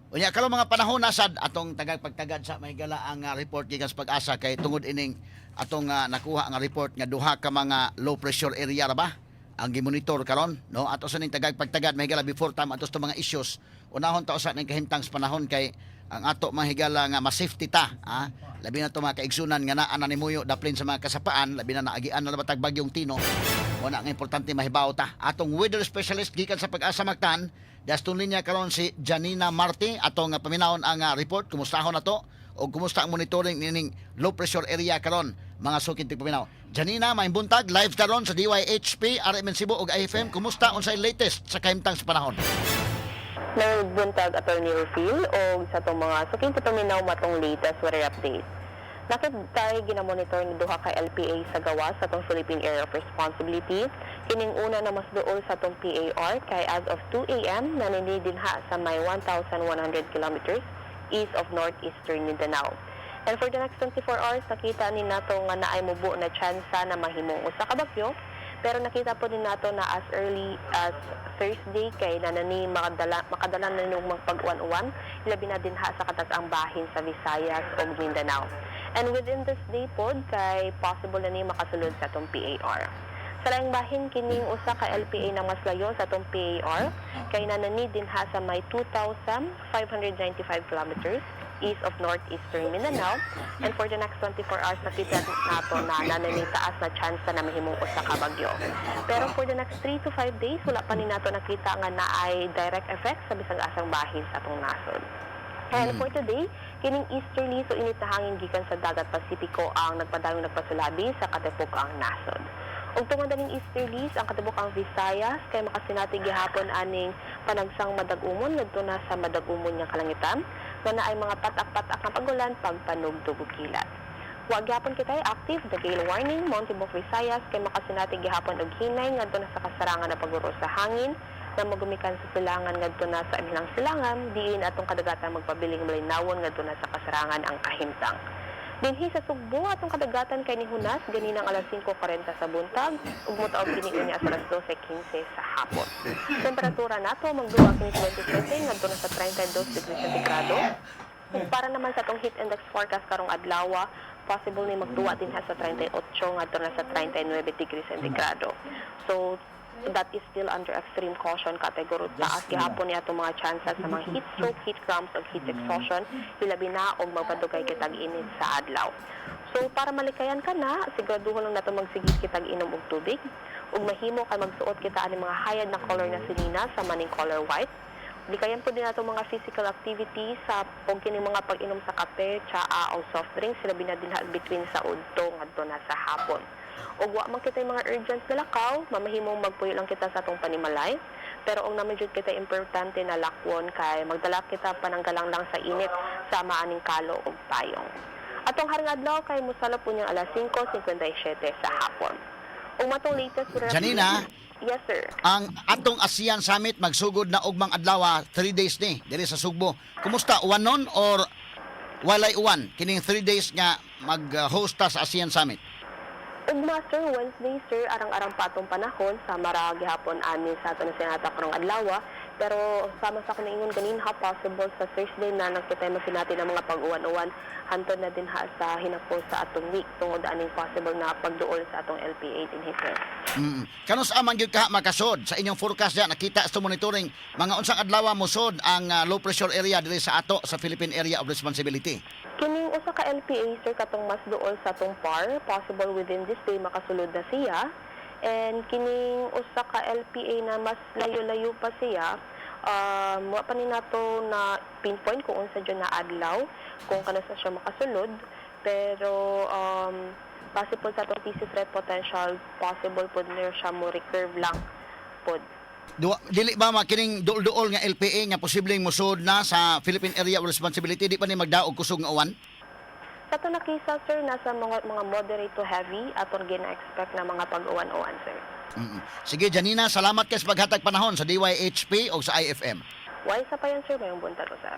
Unya karon mga panahon na sad atong tagapagtagad sa mahigala ang report gikan sa Pag-asa kay tungod ining atong nakuha nga report nga duha ka mga low pressure area ra ba ang gimonitor karon no ato sa ning tagapagtagad mahigala before time ato sa mga issues unahon ta usa ning kahimtang sa panahon kay ang ato mahigala nga ma-safety ta labi na to mga kaigsunan nga naa na nimuyo daplin sa mga kasapaan labi na naagian na batag bagyong Tino una nga importante mahibaw ta atong weather specialist gikan sa Pag-asa Mactan. Daston linya karon si Janina Marte atong paminawon ang report kumustahon nato o kumusta ang monitoring nining low pressure area karon mga sukid tigpaminaw. Janina, may buntag live karon sa DYHP, RMN Cebu ug IFM. Kumusta unsay latest sa kahimtang sa panahon? May buntag Attorney Rufil o sa itong mga suking paminaw matong latest weather update. Nakit tayo ginamonitor ni duha ka LPA sa gawas sa itong Philippine Area of Responsibility. Kining una na mas duol sa itong PAR kay as of 2 a.m. naninidinha sa may 1,100 kilometers east of northeastern Mindanao. And for the next 24 hours, nakita ni nato nga naay mubo na tsansa na mahimong usa ka bagyo. Pero nakita po din nato na as early as Thursday kay nanani makadala na nung magpag-uwan-uwan, labi na din ha sa katas-ang bahin sa Visayas o Mindanao. And within this day pod, kay possible na ni makasulod sa itong PAR. Sa laing bahin, kining usa ka LPA na mas layo sa itong PAR, kay nanani din ha sa may 2,595 kilometers east of northeastern Mindanao. And for the next 24 hours, nakita nato na nanani taas na chance na mahimong usa ka bagyo. Pero for the next 3 to 5 days, wala pa ni nato nakita nga na ay direct effect sa bisag asang bahin sa atong nasod. And for today, kining easterly so init na hangin gikan sa dagat Pasipiko ang nagpadayong nagpasulabi sa katibukang nasod. Ug tungod aning easterlies ang katibukang Visayas kay makasinati gihapon aning panagsang madag-umon ngadto na sa madag-umon nga kalangitan nga naay mga patak-patak nga pagulan pagpanugtog ug kilat. Wa gyapon kitay active the gale warning Montebello Visayas kay makasinati gihapon og hinay ngadto na sa kasarangan na paguro sa hangin na magumikan sa silangan ngadto na sa ilang silangan diin atong kadagatan magpabiling malinawon ngadto na sa kasarangan ang kahimtang. Dinhi sa Sugbo atong kadagatan kay ni Hunas ganinang alas 5:40 sa buntag ug motaog kini unya sa alas 12:15 sa hapon. Temperatura nato magduwa kini 27 ngadto na sa 32 degrees centigrado. Ug para naman sa atong heat index forecast karong adlaw, possible ni magduwa din ha sa 38 ngadto na sa 39 degrees centigrado. So that is still under extreme caution category taas gihapon ni ato mga chances sa mga heat stroke, heat cramps ug heat exhaustion hilabi na og magpadugay kitag init sa adlaw. So para malikayan ka na, siguraduhon lang nato magsigig kitag inom og tubig ug mahimo kay magsuot kita ani mga hayad na color na sinina sa maning color white. Likayan po din nato mga physical activities sa og kini mga pag-inom sa kape, tsaa o soft drinks hilabi na din between sa udto ngadto na sa hapon. Og wa man kita mga urgent na lakaw, mamahimong magpuyo lang kita sa atong panimalay. Pero og naman jud kita importante na lakwon kay magdala kita pananggalang lang sa init sa maaning kalo ug payong. Atong haring adlaw kay mosalap po niyang alas 5:57 sa hapon. Ug matong latest Janina, yes sir. ang atong ASEAN Summit magsugod na ugmang adlaw 3 days ni diri sa Sugbo. Kumusta uwanon or walay uwan kining 3 days nga mag-host ta sa ASEAN Summit? Ug Master Wednesday sir arang-arang patong panahon sa maragi hapon ani sa ato na sinata karong adlaw, pero sama sa kuno ingon ganin ha possible sa Thursday na nakita mo sinati ng mga pag-uwan-uwan hantod na din ha sa hinapos sa atong week tungod aning possible na pagduol sa atong LPA din sir. Kanus amang gyud ka makasod sa inyong forecast ya nakita sa monitoring mga unsang adlaw mosod ang low pressure area diri sa ato sa Philippine Area of Responsibility. Kining usa ka LPA sir katong mas duol sa atong PAR, possible within this day makasulod na siya. And kining usa ka LPA na mas layo-layo pa siya, wa pa ni nato na pinpoint kung unsa dyan na adlaw, kung kano sa siya makasulod. Pero possible sa atong TC threat potential, possible po na siya mo recurve lang pod. Dili ba makining duol-duol nga LPA nga posibleng mosod na sa Philippine Area of Responsibility di pa ni magdaog kusog nga uwan? Sa ito na kisa, sir, nasa mga moderate to heavy atong gina-expect na mga pag-uwan-uwan, sir. Sige, Janina, salamat kay sa paghatag panahon sa DYHP o sa IFM. Why sa pa yan, sir? Mayong buntag, sir.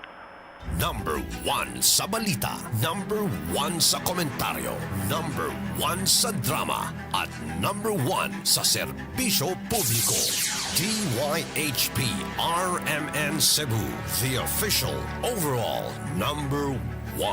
Number 1 sa balita, number 1 sa komentaryo, number 1 sa drama, at number 1 sa serbisyo publiko. DYHP RMN Cebu, the official overall number 1.